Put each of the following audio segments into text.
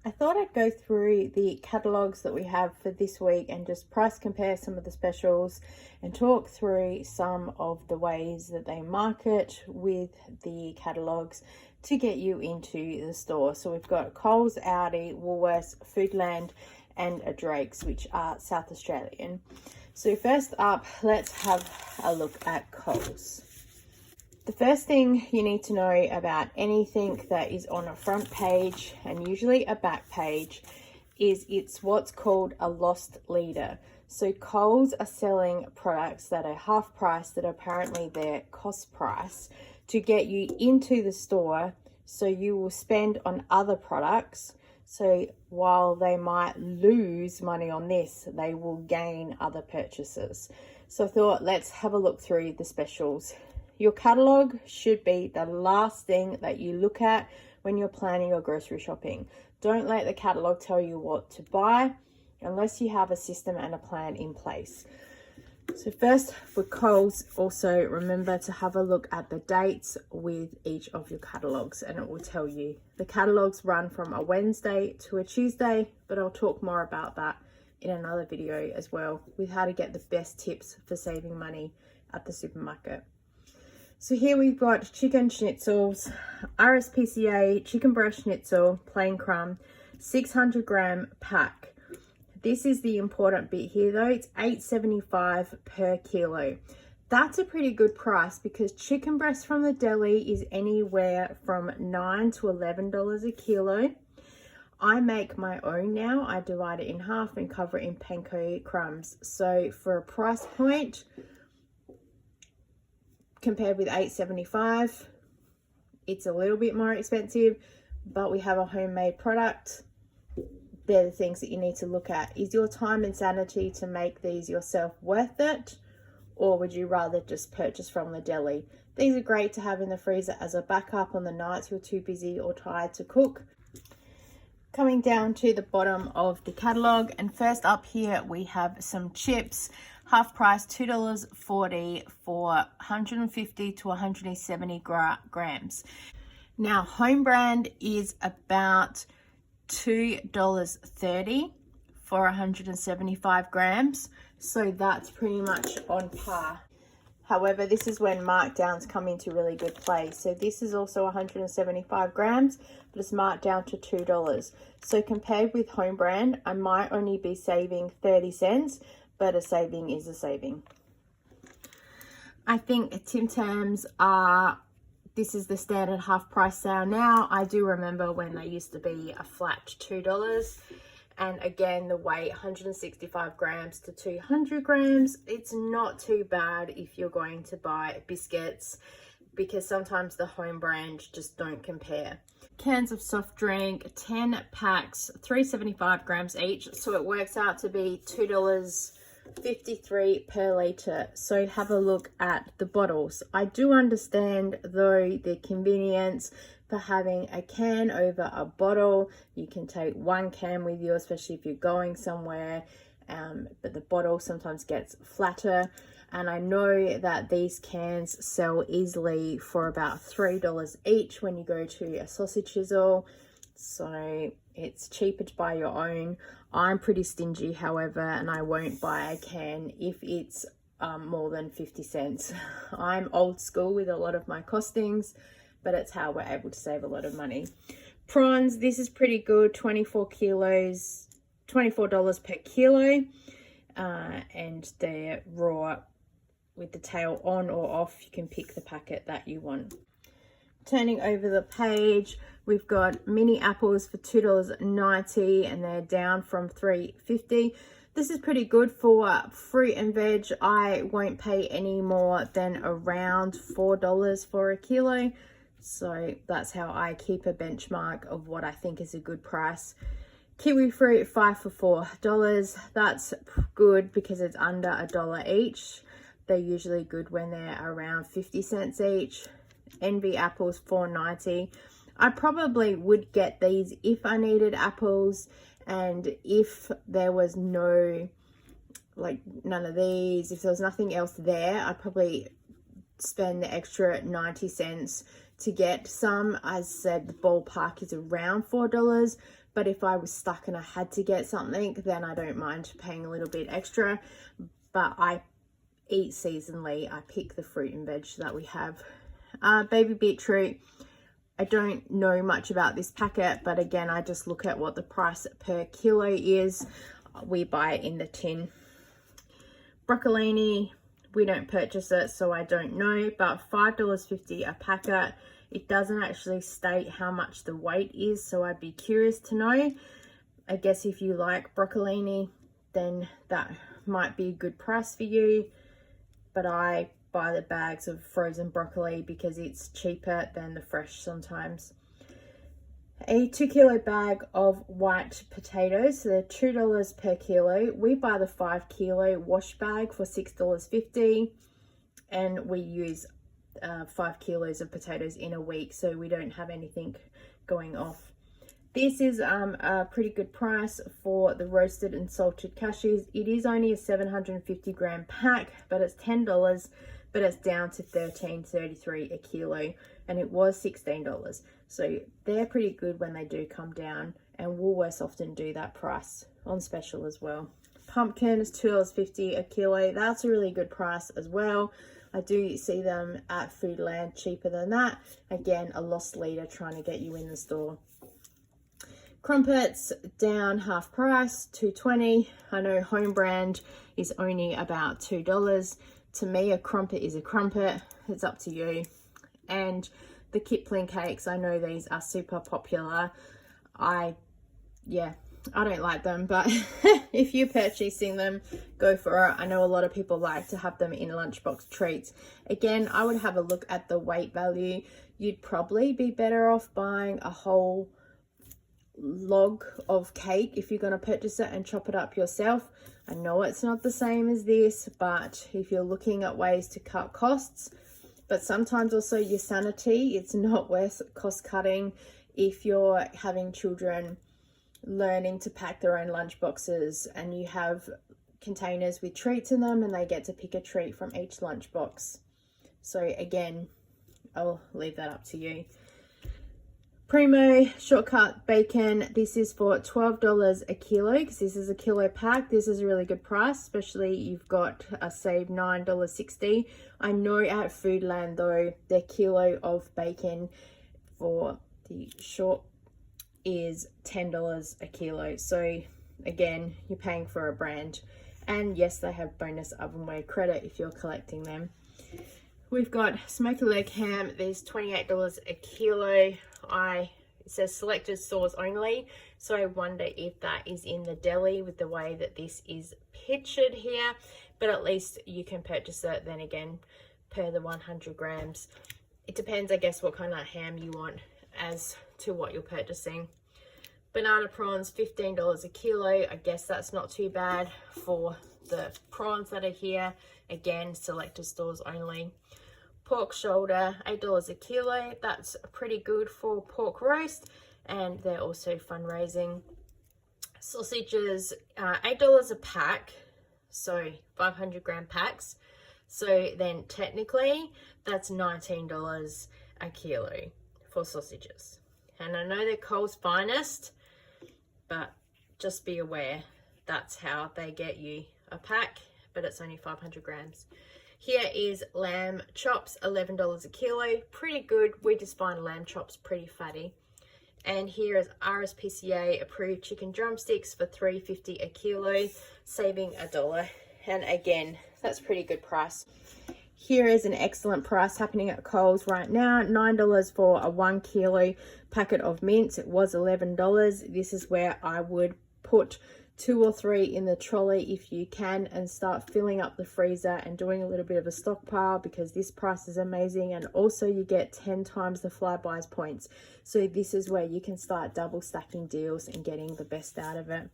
I thought I'd go through the catalogues that we have for this week and just price compare some of the specials and talk through some of the ways that they market with the catalogues to get you into the store. So we've got Coles, Aldi, Woolworths, Foodland and a Drake's, which are South Australian. So first up, let's have a look at Coles. The first thing you need to know about anything that is on a front page and usually a back page is it's what's called a lost leader. So Coles are selling products that are half price, that are apparently their cost price, to get you into the store, so you will spend on other products. So while they might lose money on this, they will gain other purchases. So I thought, let's have a look through the specials. Your catalogue should be the last thing that you look at when you're planning your grocery shopping. Don't let the catalogue tell you what to buy unless you have a system and a plan in place. So first, for Coles, also remember to have a look at the dates with each of your catalogues, and it will tell you. The catalogues run from a Wednesday to a Tuesday, but I'll talk more about that in another video as well, with how to get the best tips for saving money at the supermarket. So here we've got chicken schnitzels, RSPCA, chicken breast schnitzel, plain crumb, 600 gram pack. This is the important bit here though, it's $8.75 per kilo. That's a pretty good price because chicken breast from the deli is anywhere from $9 to $11 a kilo. I make my own now. I divide it in half and cover it in panko crumbs. So for a price point, compared with $8.75, it's a little bit more expensive, but we have a homemade product. They're the things that you need to look at. Is your time and sanity to make these yourself worth it? Or would you rather just purchase from the deli? These are great to have in the freezer as a backup on the nights you're too busy or tired to cook. Coming down to the bottom of the catalogue, and first up here we have some chips. Half price, $2.40 for 150 to 170 grams. Now, home brand is about $2.30 for 175 grams. So that's pretty much on par. However, this is when markdowns come into really good play. So this is also 175 grams, but it's marked down to $2. So compared with home brand, I might only be saving 30 cents, but a saving is a saving. I think Tim Tams this is the standard half price sale now. I do remember when they used to be a flat $2. And again, the weight, 165 grams to 200 grams. It's not too bad if you're going to buy biscuits, because sometimes the home brand just don't compare. Cans of soft drink, 10 packs, 375 grams each. So it works out to be $2.53 per litre. So have a look at the bottles. I do understand though the convenience for having a can over a bottle. You can take one can with you, especially if you're going somewhere, but the bottle sometimes gets flatter. And I know that these cans sell easily for about $3 each when you go to a sausage chisel. So it's cheaper to buy your own. I'm pretty stingy, however, and I won't buy a can if it's more than 50 cents. I'm old school with a lot of my costings, but it's how we're able to save a lot of money. Prawns, this is pretty good, 24 kilos, $24 per kilo, and they're raw with the tail on or off. You can pick the packet that you want. Turning over the page, we've got mini apples for $2.90 and they're down from $3.50. This is pretty good for fruit and veg. I won't pay any more than around $4 for a kilo. So that's how I keep a benchmark of what I think is a good price. Kiwi fruit, 5 for $4. That's good because it's under $1 each. They're usually good when they're around 50 cents each. Envy apples, $4.90. I probably would get these if I needed apples, and if there was none of these, if there was nothing else there, I'd probably spend the extra 90 cents to get some. As said, the ballpark is around $4, but if I was stuck and I had to get something, then I don't mind paying a little bit extra. But I eat seasonally. I pick the fruit and veg that we have. Baby beetroot, I don't know much about this packet, but again, I just look at what the price per kilo is. We buy it in the tin. Broccolini, we don't purchase it, so I don't know, but $5.50 a packet. It doesn't actually state how much the weight is, so I'd be curious to know. I guess if you like broccolini, then that might be a good price for you, but I buy the bags of frozen broccoli because it's cheaper than the fresh sometimes. A 2 kilo bag of white potatoes, so they're $2 per kilo. We buy the 5 kilo wash bag for $6.50, and we use 5 kilos of potatoes in a week, so we don't have anything going off. This is a pretty good price for the roasted and salted cashews. It is only a 750 gram pack, but it's $10, but it's down to $13.33 a kilo, and it was $16. So they're pretty good when they do come down, and Woolworths often do that price on special as well. Pumpkin is $2.50 a kilo. That's a really good price as well. I do see them at Foodland cheaper than that. Again, a lost leader trying to get you in the store. Crumpets down half price, $2.20. I know home brand is only about $2. To me, a crumpet is a crumpet. It's up to you. And the Kipling cakes, I know these are super popular. I don't like them, but if you're purchasing them, go for it. I know a lot of people like to have them in lunchbox treats. Again, I would have a look at the weight value. You'd probably be better off buying a whole log of cake if you're going to purchase it and chop it up yourself. I know it's not the same as this, but if you're looking at ways to cut costs, but sometimes also your sanity, it's not worth cost cutting. If you're having children learning to pack their own lunch boxes and you have containers with treats in them and they get to pick a treat from each lunchbox. So again, I'll leave that up to you. Primo shortcut bacon, this is for $12 a kilo because this is a kilo pack. This is a really good price, especially you've got a save $9.60. I know at Foodland though, their kilo of bacon for the short is $10 a kilo. So again, you're paying for a brand. And yes, they have bonus ovenware credit if you're collecting them. We've got smoky leg ham. There's $28 a kilo. It says selected stores only, so I wonder if that is in the deli with the way that this is pictured here, but at least you can purchase it then again per the 100 grams. It depends, I guess, what kind of ham you want as to what you're purchasing. Banana prawns, $15 a kilo. I guess that's not too bad for the prawns that are here. Again, selected stores only. Pork shoulder, $8 a kilo. That's pretty good for pork roast, and they're also fundraising. Sausages, $8 a pack, so 500 gram packs. So then technically that's $19 a kilo for sausages. And I know they're Coles Finest, but just be aware that's how they get you a pack, but it's only 500 grams. Here is lamb chops, $11 a kilo. Pretty good. We just find lamb chops pretty fatty. And here is RSPCA approved chicken drumsticks for $3.50 a kilo, saving $1. And again, that's pretty good price. Here is an excellent price happening at Coles right now. $9 for a 1 kilo packet of mince. It was $11. This is where I would put 2 or 3 in the trolley if you can and start filling up the freezer and doing a little bit of a stockpile, because this price is amazing, and also you get 10 times the Flybuys points. So this is where you can start double stacking deals and getting the best out of it.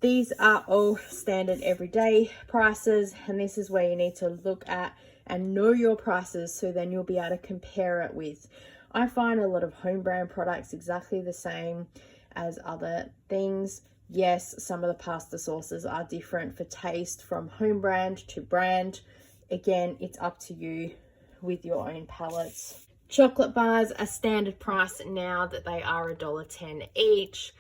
These are all standard everyday prices, and this is where you need to look at and know your prices, so then you'll be able to compare it with. I find a lot of home brand products exactly the same as other things. Yes, some of the pasta sauces are different for taste from home brand to brand. Again, it's up to you with your own palates. Chocolate bars are standard price now that they are $1.10 each.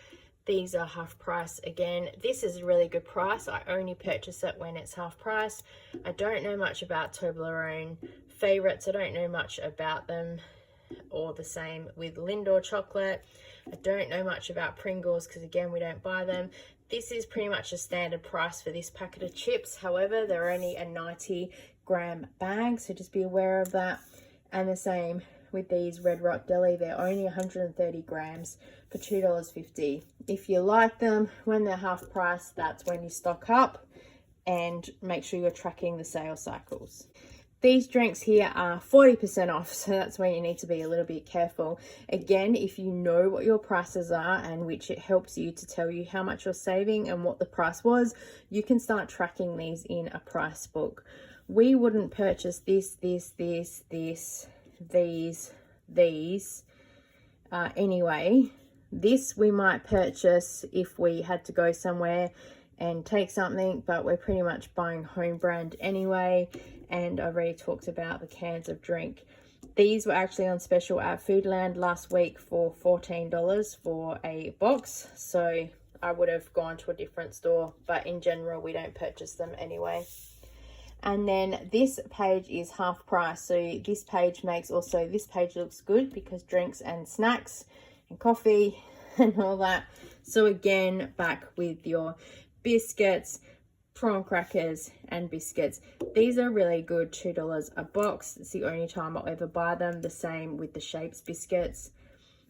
These are half price again. This is a really good price. I only purchase it when it's half price. I don't know much about Toblerone favorites. I don't know much about them, or the same with Lindor chocolate. I don't know much about Pringles because again, we don't buy them. This is pretty much a standard price for this packet of chips. However, they're only a 90-gram bag, so just be aware of that. And the same with these Red Rock Deli. They're only 130 grams for $2.50. If you like them, when they're half price, that's when you stock up, and make sure you're tracking the sales cycles. These drinks here are 40% off, so that's where you need to be a little bit careful. Again, if you know what your prices are, and which it helps you to tell you how much you're saving and what the price was, you can start tracking these in a price book. We wouldn't purchase these anyway. This we might purchase if we had to go somewhere and take something, but we're pretty much buying home brand anyway. And I've already talked about the cans of drink. These were actually on special at Foodland last week for $14 for a box, so I would have gone to a different store, but in general we don't purchase them anyway. And then this page is half price, so this page looks good because drinks and snacks and coffee and all that. So again, back with your biscuits, prawn crackers and biscuits. These are really good, $2 a box. It's the only time I'll ever buy them. The same with the Shapes biscuits.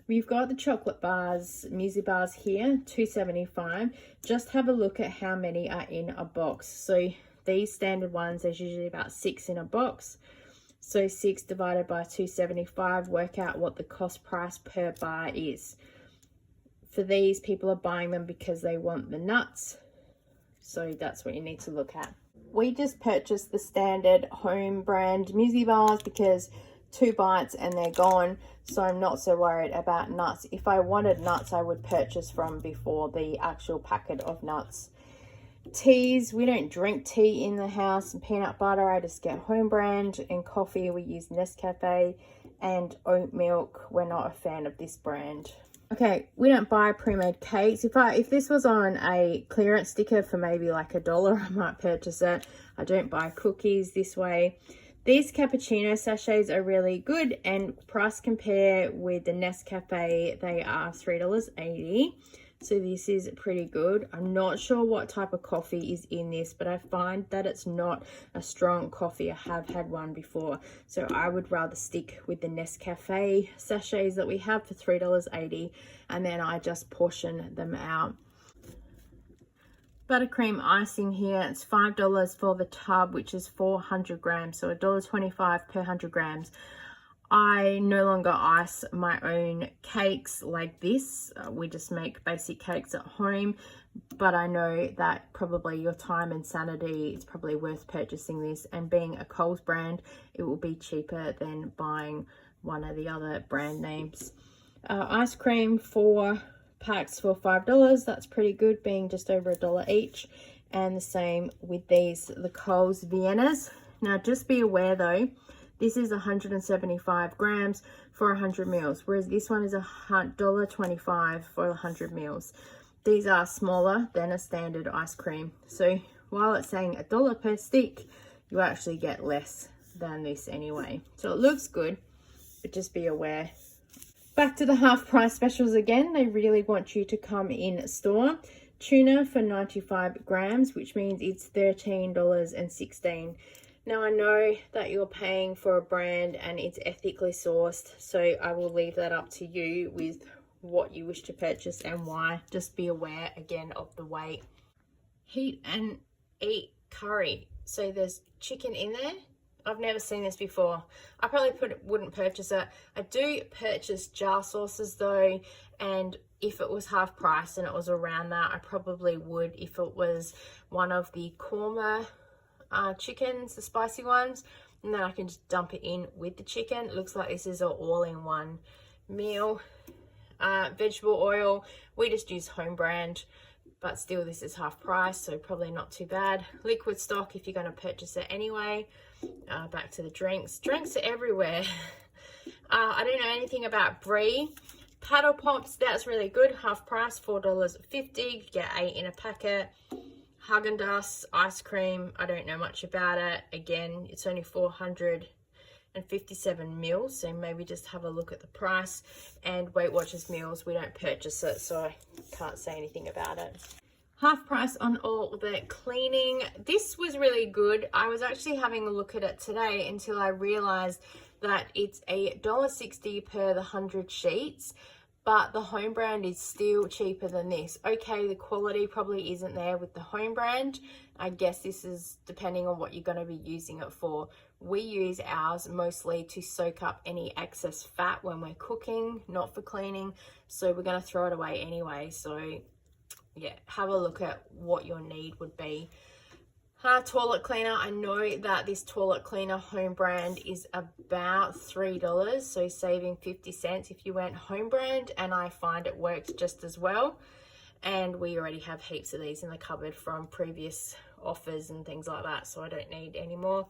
We've got the chocolate bars, muesli bars here, $2.75. Just have a look at how many are in a box. So these standard ones, there's usually about 6 in a box. So 6 divided by $2.75, work out what the cost price per bar is. For these, people are buying them because they want the nuts. So that's what you need to look at. We just purchased the standard home brand muesli bars because 2 bites and they're gone. So I'm not so worried about nuts. If I wanted nuts, I would purchase from before the actual packet of nuts. Teas, we don't drink tea in the house. And peanut butter, I just get home brand. And coffee, we use Nescafe. And oat milk, we're not a fan of this brand. Okay, we don't buy pre-made cakes. If this was on a clearance sticker for maybe like $1, I might purchase it. I don't buy cookies this way. These cappuccino sachets are really good, and price compare with the Nescafe, they are $3.80. So this is pretty good. I'm not sure what type of coffee is in this, but I find that it's not a strong coffee. I have had one before. So I would rather stick with the Nescafe sachets that we have for $3.80, and then I just portion them out. Buttercream icing here, it's $5 for the tub, which is 400 grams, so $1.25 per 100 grams. I no longer ice my own cakes like this. We just make basic cakes at home, but I know that probably your time and sanity, it's probably worth purchasing this, and being a Coles brand, it will be cheaper than buying one of the other brand names. Ice cream, 4 packs for $5. That's pretty good, being just over $1 each. And the same with these, the Coles Viennas. Now just be aware though, this is 175 grams for 100 mils, whereas this one is $1.25 for 100 mils. These are smaller than a standard ice cream. So while it's saying $1 per stick, you actually get less than this anyway. So it looks good, but just be aware. Back to the half price specials again. They really want you to come in store. Tuna for 95 grams, which means it's $13.16. Now I know that you're paying for a brand and it's ethically sourced, so I will leave that up to you with what you wish to purchase and why. Just be aware again of the weight. Heat and eat curry. So there's chicken in there. I've never seen this before. I probably wouldn't purchase it. I do purchase jar sauces though, and if it was half price and it was around that, I probably would. If it was one of the korma chickens, the spicy ones, and then I can just dump it in with the chicken. It looks like this is an all-in-one meal. Vegetable oil, we just use home brand, but still this is half price, so probably not too bad. Liquid stock if you're going to purchase it anyway. Back to the drinks. Drinks are everywhere. I don't know anything about Brie. Paddle Pops, that's really good. Half price, $4.50. You get 8 in a packet. Haagen-Dazs ice cream, I don't know much about it. Again, it's only 457 mils, so maybe just have a look at the price. And Weight Watchers meals, we don't purchase it, so I can't say anything about it. Half price on all the cleaning. This was really good. I was actually having a look at it today until I realized that it's $1.60 per the 100 sheets, but the home brand is still cheaper than this. Okay, the quality probably isn't there with the home brand. I guess this is depending on what you're going to be using it for. We use ours mostly to soak up any excess fat when we're cooking, not for cleaning. So we're going to throw it away anyway. So yeah, have a look at what your need would be. Toilet cleaner, I know that this toilet cleaner home brand is about $3, so saving 50 cents if you went home brand, and I find it works just as well. And we already have heaps of these in the cupboard from previous offers and things like that, so I don't need any more.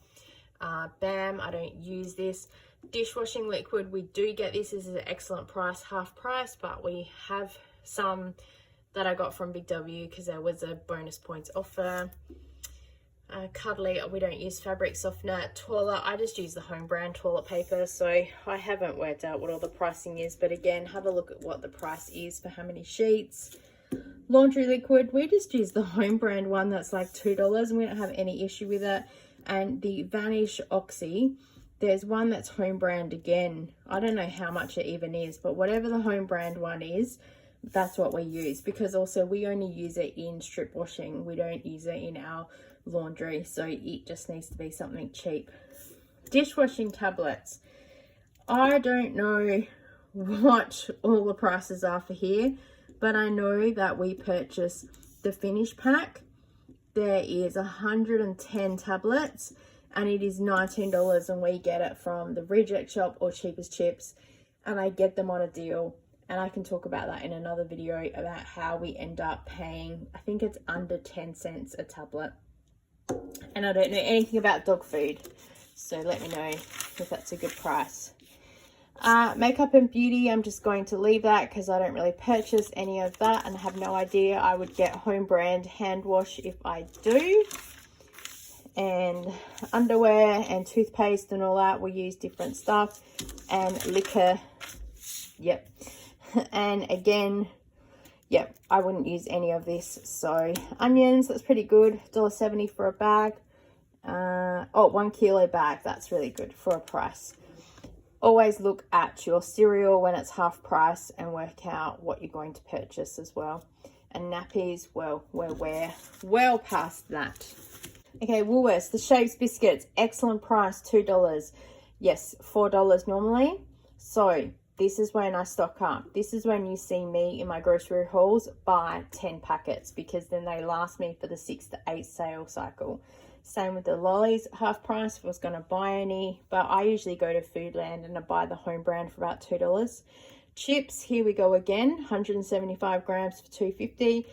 Bam, I don't use this. Dishwashing liquid, we do get this. This is an excellent price, half price, but we have some that I got from Big W because there was a bonus points offer. Cuddly, we don't use fabric softener. Toilet, I just use the home brand toilet paper, so I haven't worked out what all the pricing is, but again, have a look at what the price is for how many sheets. Laundry liquid, we just use the home brand one that's like $2 and we don't have any issue with it. And the Vanish Oxy, there's one that's home brand again. I don't know how much it even is, but whatever the home brand one is, that's what we use, because also we only use it in strip washing. We don't use it in our laundry, so it just needs to be something cheap. Dishwashing tablets, I don't know what all the prices are for here, but I know that we purchase the finish pack. There is 110 tablets and it is $19, and we get it from the reject shop or Cheapest Chips, and I get them on a deal. And I can talk about that in another video about how we end up paying, I think it's under 10 cents a tablet. And I don't know anything about dog food, so let me know if that's a good price. Makeup and beauty, I'm just going to leave that because I don't really purchase any of that and I have no idea. I would get home brand hand wash if I do. And underwear and toothpaste and all that, we use different stuff. And liquor, yep. And again, yep, I wouldn't use any of this. So onions, that's pretty good, $1.70 for a bag. 1 kilo bag, that's really good for a price. Always look at your cereal when it's half price and work out what you're going to purchase as well. And nappies, well, we're well past that. Okay, Woolworths, the Shapes biscuits, excellent price, $2. Yes, $4 normally. So this is when I stock up. This is when you see me in my grocery hauls buy 10 packets, because then they last me for the 6 to 8 sale cycle. Same with the lollies, half price if I was going to buy any, but I usually go to Foodland and I buy the home brand for about $2. Chips, here we go again, 175 grams for $2.50,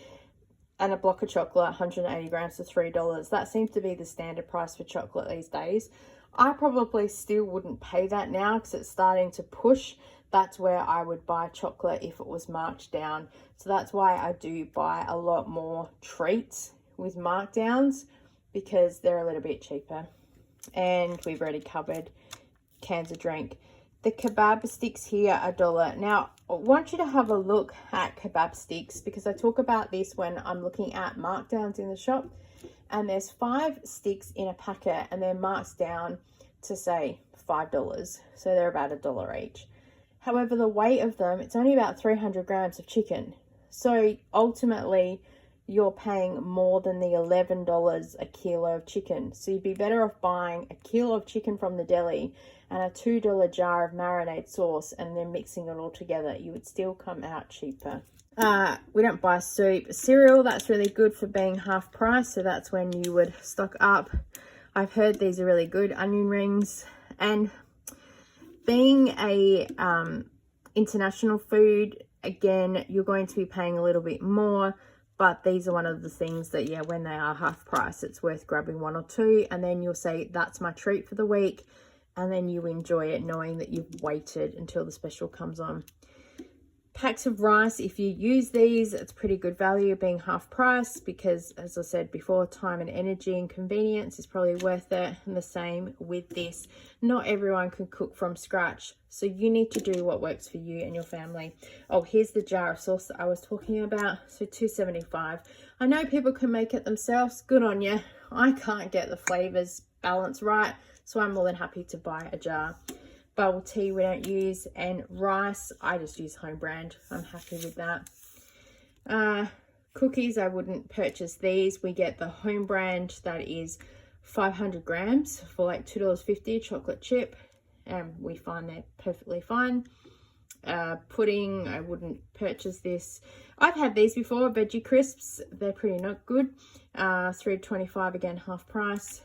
and a block of chocolate, 180 grams for $3. That seems to be the standard price for chocolate these days. I probably still wouldn't pay that now because it's starting to push. That's where I would buy chocolate if it was marked down. So that's why I do buy a lot more treats with markdowns, because they're a little bit cheaper. And we've already covered cans of drink. The kebab sticks here are $1. Now, I want you to have a look at kebab sticks, because I talk about this when I'm looking at markdowns in the shop. And there's 5 sticks in a packet and they're marked down to say $5. So they're about $1 each. However, the weight of them, it's only about 300 grams of chicken. So ultimately, you're paying more than the $11 a kilo of chicken. So you'd be better off buying a kilo of chicken from the deli and a $2 jar of marinade sauce and then mixing it all together. You would still come out cheaper. We don't buy soup. Cereal, that's really good for being half price. So that's when you would stock up. I've heard these are really good. Onion rings. And being a international food, again, you're going to be paying a little bit more. But these are one of the things that, yeah, when they are half price, it's worth grabbing 1 or 2. And then you'll say, that's my treat for the week. and then you enjoy it knowing that you've waited until the special comes on. Packs of rice, if you use these, it's pretty good value being half price, because as I said before, time and energy and convenience is probably worth it. And the same with this. Not everyone can cook from scratch, so you need to do what works for you and your family. Oh, here's the jar of sauce that I was talking about. So $2.75. I know people can make it themselves. Good on you. I can't get the flavors balance right, so I'm more than happy to buy a jar. Bubble tea we don't use, and rice I just use home brand. I'm happy with that. Cookies, I wouldn't purchase these. We get the home brand that is 500 grams for like $2.50, chocolate chip, and we find they're perfectly fine. Pudding, I wouldn't purchase this. I've had these before, veggie crisps, they're pretty not good. $3.25, again half price.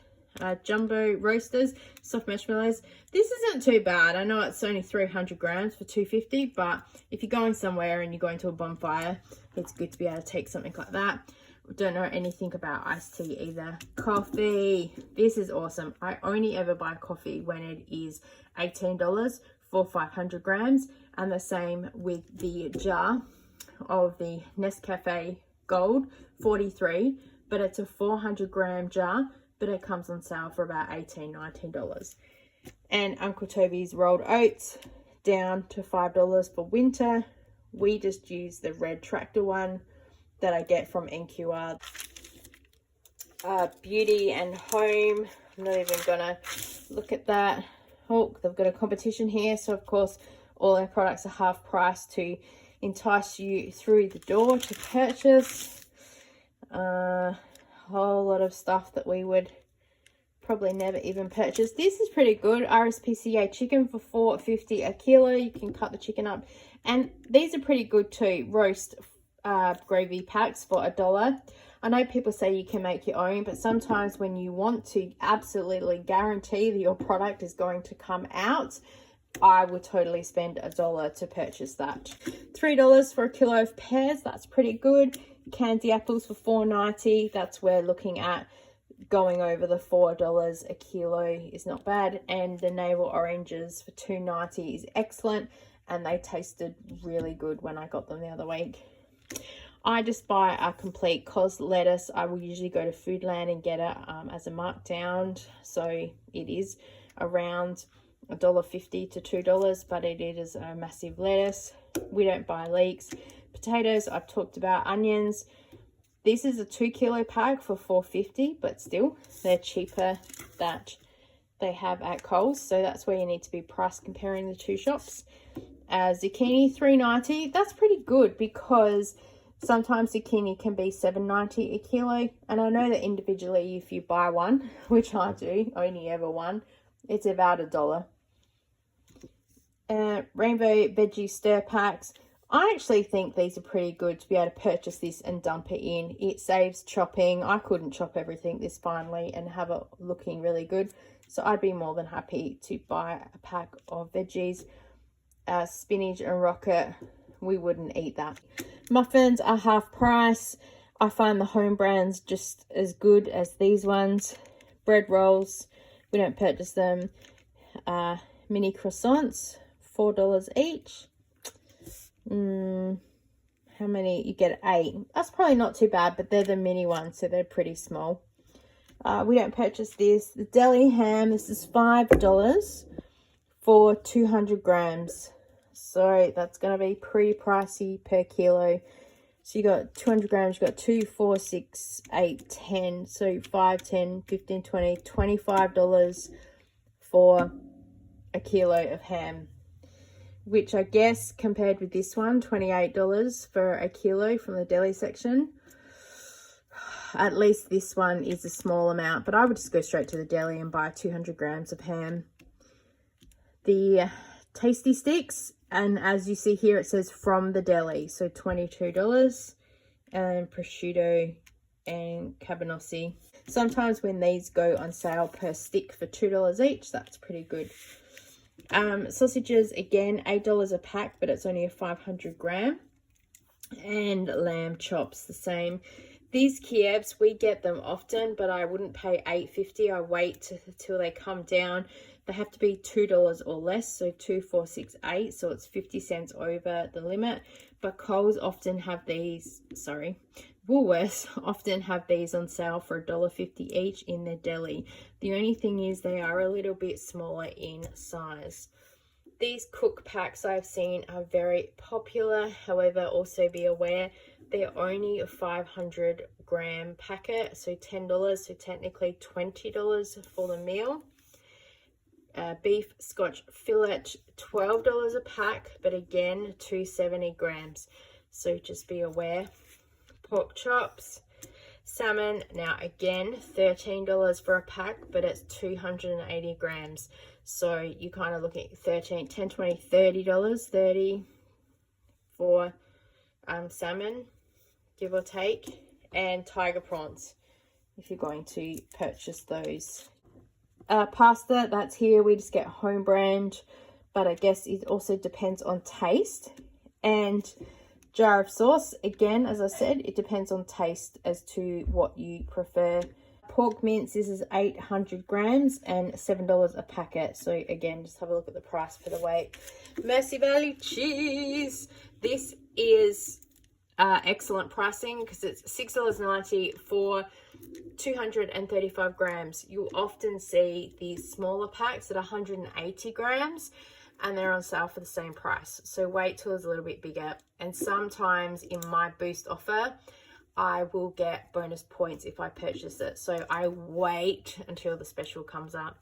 Jumbo roasters, soft marshmallows. This isn't too bad. I know it's only 300 grams for $2.50, but if you're going somewhere and you're going to a bonfire, it's good to be able to take something like that. Don't know anything about iced tea either. Coffee, this is awesome. I only ever buy coffee when it is $18 for 500 grams, and the same with the jar of the Nescafe Gold 43, but it's a 400 gram jar, but it comes on sale for about $18, $19. And Uncle Toby's rolled oats down to $5 for winter. We just use the red tractor one that I get from NQR. Beauty and home, I'm not even gonna look at that. Oh, they've got a competition here, so of course all their products are half price to entice you through the door to purchase. Whole lot of stuff that we would probably never even purchase. This is pretty good. RSPCA chicken for $4.50 a kilo. You can cut the chicken up, and these are pretty good too. Roast gravy packs for $1. I know people say you can make your own, but sometimes when you want to absolutely guarantee that your product is going to come out, I would totally spend $1 to purchase that. $3 for a kilo of pears, that's pretty good. Candy apples for $4.90, that's we're looking at going over the $4 a kilo is not bad. And the navel oranges for $2.90 is excellent, and they tasted really good when I got them the other week. I just buy a complete cos lettuce. I will usually go to Foodland and get it as a markdown, so it is around $1.50 to $2, but it is a massive lettuce. We don't buy leeks. Potatoes, I've talked about. Onions, this is a 2 kilo pack for $4.50, but still they're cheaper that they have at Coles, so that's where you need to be price comparing the two shops. Zucchini, $3.90. That's pretty good, because sometimes zucchini can be $7.90 a kilo, and I know that individually if you buy one, which I do, only ever one, it's about $1. Rainbow veggie stir packs. I actually think these are pretty good to be able to purchase this and dump it in. It saves chopping. I couldn't chop everything this finely and have it looking really good, so I'd be more than happy to buy a pack of veggies. Spinach and rocket, we wouldn't eat that. Muffins are half price. I find the home brands just as good as these ones. Bread rolls, we don't purchase them. Mini croissants, $4 each. How many? You get 8. That's probably not too bad, but they're the mini ones, so they're pretty small. We don't purchase this. The deli ham, this is $5 for 200 grams. So that's going to be pretty pricey per kilo. So you got 200 grams, you got 2, 4, 6, 8, 10. So 5, 10, 15, 20, $25 for a kilo of ham, which I guess compared with this one, $28 for a kilo from the deli section. At least this one is a small amount, but I would just go straight to the deli and buy 200 grams of ham. The tasty sticks, and as you see here, it says from the deli, so $22. And prosciutto and cabanossi. Sometimes when these go on sale per stick for $2 each, that's pretty good. Sausages, again, $8 a pack, but it's only a 500 gram. And lamb chops, the same. These Kievs, we get them often, but I wouldn't pay $8.50. I wait till they come down. they have to be $2 or less, so 2,468, so it's 50 cents over the limit. But Coles often have these, Woolworths often have these on sale for $1.50 each in their deli. The only thing is they are a little bit smaller in size. These cook packs I've seen are very popular. However, also be aware they're only a 500 gram packet, so $10, so technically $20 for the meal. Beef Scotch fillet, $12 a pack, but again 270 grams, so just be aware. Pork chops, salmon, now again $13 for a pack, but it's 280 grams, so you kind of look at 13, 10, 20, $30, 30 for salmon, give or take. And tiger prawns, if you're going to purchase those. Pasta, that's here, we just get home brand, but I guess it also depends on taste. And jar of sauce, again, as I said, it depends on taste as to what you prefer. Pork mince, this is 800 grams and $7 a packet, so again, just have a look at the price for the weight. Mercy Valley cheese, this is excellent pricing because it's $6.90 for 235 grams. You'll often see these smaller packs at 180 grams and they're on sale for the same price, so wait till it's a little bit bigger. And sometimes in my boost offer I will get bonus points if I purchase it, so I wait until the special comes up.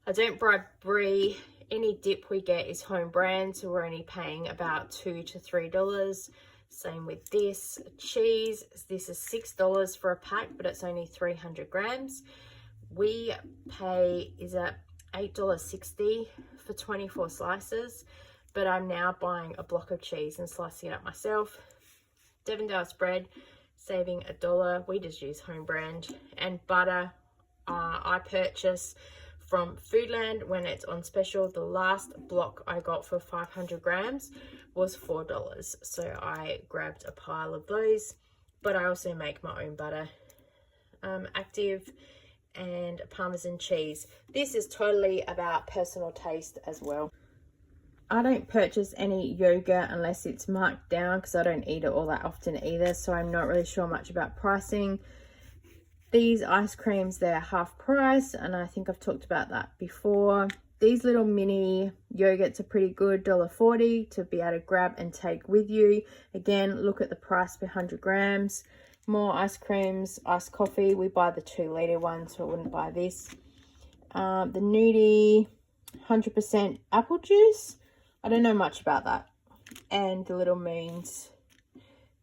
I don't bribe Brie. Any dip we get is home brand, so we're only paying about $2 to $3. Same with this. Cheese, this is $6 for a pack, but it's only 300 grams. We pay, is at $8.60 for 24 slices, but I'm now buying a block of cheese and slicing it up myself. Devondale spread, saving $1. We just use home brand. And butter, I purchase from Foodland when it's on special. The last block I got for 500 grams was $4, so I grabbed a pile of those. But I also make my own butter. Active and Parmesan cheese. This is totally about personal taste as well. I don't purchase any yogurt unless it's marked down because I don't eat it all that often either, so I'm not really sure much about pricing. These ice creams, they're half price, and I think I've talked about that before. These little mini yogurts are pretty good, $1.40 to be able to grab and take with you. Again, look at the price per 100 grams. More ice creams, iced coffee. We buy the 2-litre one, so I wouldn't buy this. The Nudie 100% apple juice. I don't know much about that. And the Little Moons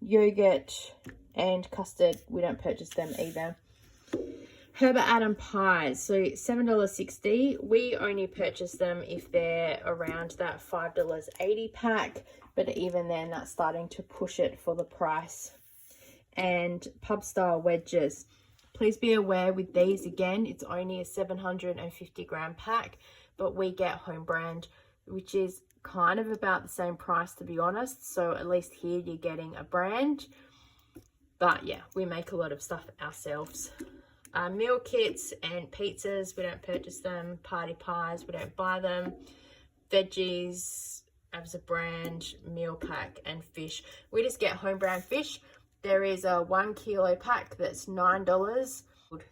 yogurt and custard. We don't purchase them either. Herbert Adam pies, so $7.60. We only purchase them if they're around that $5.80 pack, but even then that's starting to push it for the price. And pub style wedges, please be aware with these, again, it's only a 750 gram pack, but we get home brand, which is kind of about the same price, to be honest, so at least here you're getting a brand. But yeah, we make a lot of stuff ourselves. Meal kits and pizzas, we don't purchase them. Party pies, we don't buy them. Veggies as a brand, meal pack, and fish, we just get home brand fish. There is a 1 kilo pack that's $9.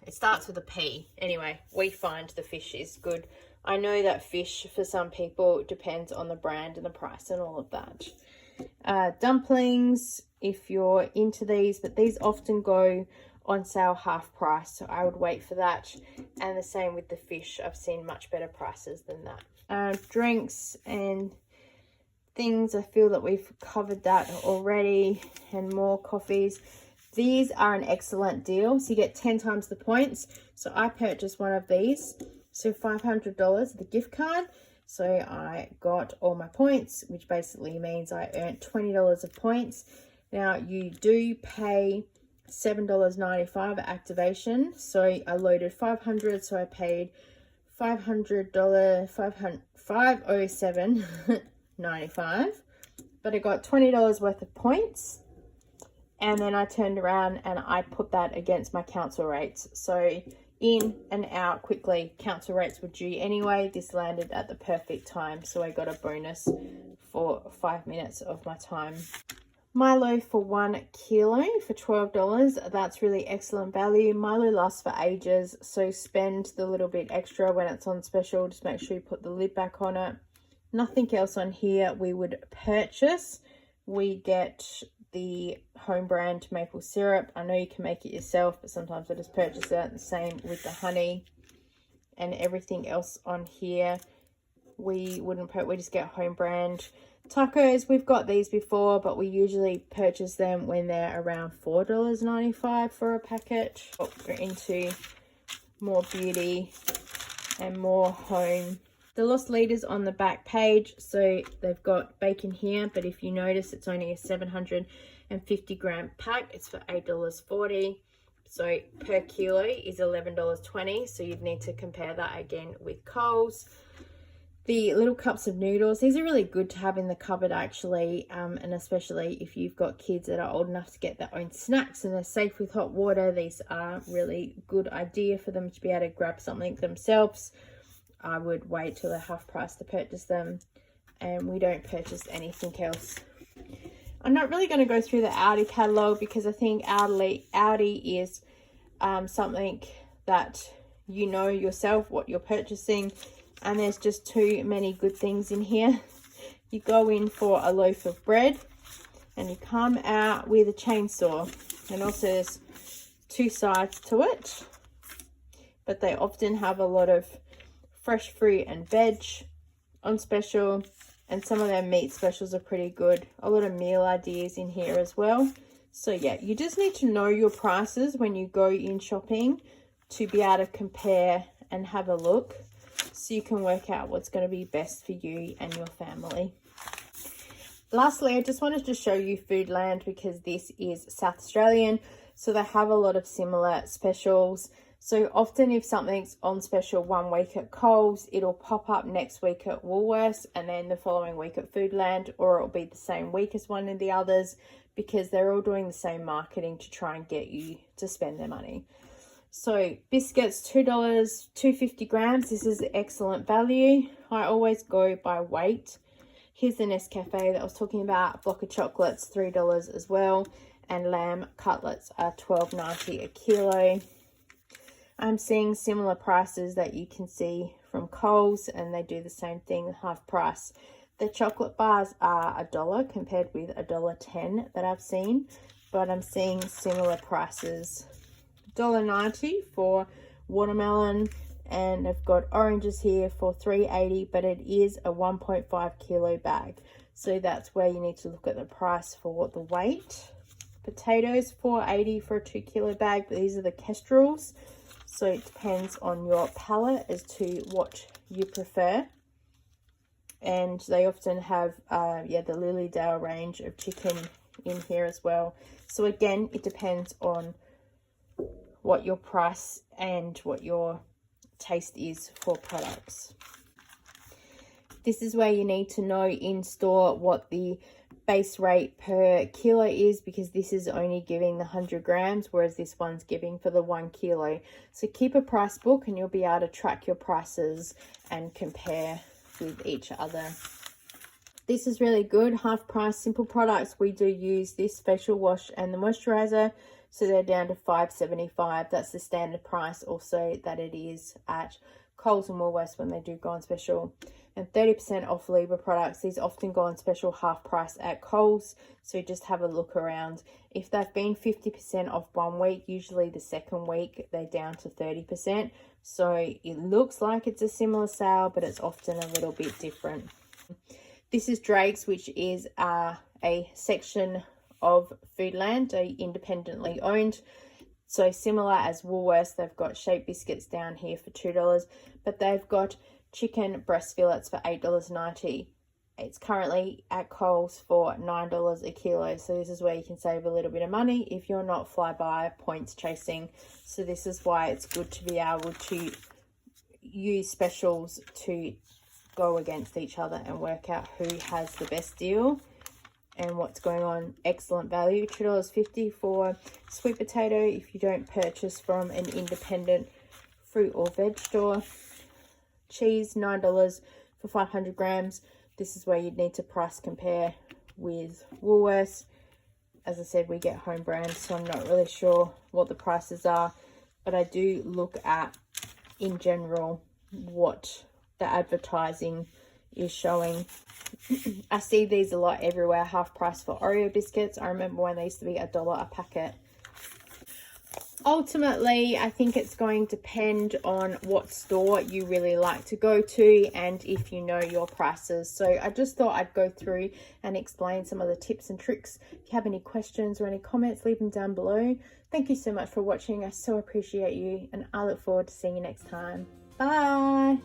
It starts with a P. Anyway, we find the fish is good. I know that fish for some people depends on the brand and the price and all of that. Dumplings, if you're into these, but these often go on sale half price, so I would wait for that. And the same with the fish, I've seen much better prices than that. Drinks and things, I feel that we've covered that already, and more coffees. These are an excellent deal, so you get 10 times the points. So I purchased one of these, so $500 the gift card, so I got all my points, which basically means I earned $20 of points. Now you do pay $7.95 at activation, so I loaded 500, so I paid $500, $507.95, but I got $20 worth of points. And then I turned around and I put that against my council rates. So in and out quickly. Council rates were due anyway. This landed at the perfect time, so I got a bonus for 5 minutes of my time. Milo for 1 kilo for $12. That's really excellent value. Milo lasts for ages, so spend the little bit extra when it's on special. Just make sure you put the lid back on it. Nothing else on here we would purchase. We get the home brand maple syrup. I know you can make it yourself, but sometimes I just purchase it. The same with the honey, and everything else on here we wouldn't put. We just get home brand. Tacos, we've got these before, but we usually purchase them when they're around $4.95 for a packet. We're into more beauty and more home. The loss leaders on the back page, so they've got bacon here, but if you notice, it's only a 750 gram pack. It's for $8.40, so per kilo is $11.20. So you'd need to compare that again with Coles. The little cups of noodles, these are really good to have in the cupboard actually, and especially if you've got kids that are old enough to get their own snacks and they're safe with hot water. These are really good idea for them to be able to grab something themselves. I would wait till they're half price to purchase them, and we don't purchase anything else. I'm not really going to go through the Aldi catalogue because I think Aldi is something that you know yourself what you're purchasing, and there's just too many good things in here. You go in for a loaf of bread and you come out with a chainsaw, and also there's 2 sides to it, but they often have a lot of fresh fruit and veg on special, and some of their meat specials are pretty good. A lot of meal ideas in here as well. So yeah, you just need to know your prices when you go in shopping to be able to compare and have a look, so you can work out what's going to be best for you and your family. Lastly, I just wanted to show you Foodland because this is South Australian, so they have a lot of similar specials. So often if something's on special one week at Coles, it'll pop up next week at Woolworths, and then the following week at Foodland, or it'll be the same week as one of the others, because they're all doing the same marketing to try and get you to spend their money. So biscuits, $2, 250 grams. This is excellent value. I always go by weight. Here's the Nescafe that I was talking about. A block of chocolates, $3 as well. And lamb cutlets are $12.90 a kilo. I'm seeing similar prices that you can see from Coles, and they do the same thing, half price. The chocolate bars are $1 compared with $1.10 that I've seen, but I'm seeing similar prices. $1.90 for watermelon, and I've got oranges here for $3.80, but it is a 1.5 kilo bag, so that's where you need to look at the price for the weight. Potatoes, $4.80 for a 2 kilo bag, but these are the kestrels. So it depends on your palate as to what you prefer. And they often have, the Lilydale range of chicken in here as well. So again, it depends on what your price and what your taste is for products. This is where you need to know in store what the base rate per kilo is, because this is only giving the 100 grams, whereas this one's giving for the 1 kilo. So keep a price book and you'll be able to track your prices and compare with each other. This is really good, half price simple products. We do use this facial wash and the moisturizer, so they're down to $5.75. That's the standard price also that it is at Coles and Woolworths when they do go on special. And 30% off Libra products. These often go on special half price at Coles, so just have a look around. If they've been 50% off one week, usually the second week they're down to 30%. So it looks like it's a similar sale, but it's often a little bit different. This is Drake's, which is a section of Foodland, independently owned. So similar as Woolworths, they've got shaped biscuits down here for $2, but they've got chicken breast fillets for $8.90. It's currently at Coles for $9 a kilo. So this is where you can save a little bit of money if you're not fly-by points chasing. So this is why it's good to be able to use specials to go against each other and work out who has the best deal and what's going on. Excellent value. $2.50 for sweet potato if you don't purchase from an independent fruit or veg store. Cheese, $9 for 500 grams. This is where you'd need to price compare with Woolworths. As I said, we get home brands, so I'm not really sure what the prices are, but I do look at, in general, what the advertising is showing. I see these a lot everywhere, half price for Oreo biscuits. I remember when they used to be $1 a packet. Ultimately, I think it's going to depend on what store you really like to go to and if you know your prices. So I just thought I'd go through and explain some of the tips and tricks. If you have any questions or any comments, leave them down below. Thank you so much for watching. I so appreciate you, and I look forward to seeing you next time. Bye.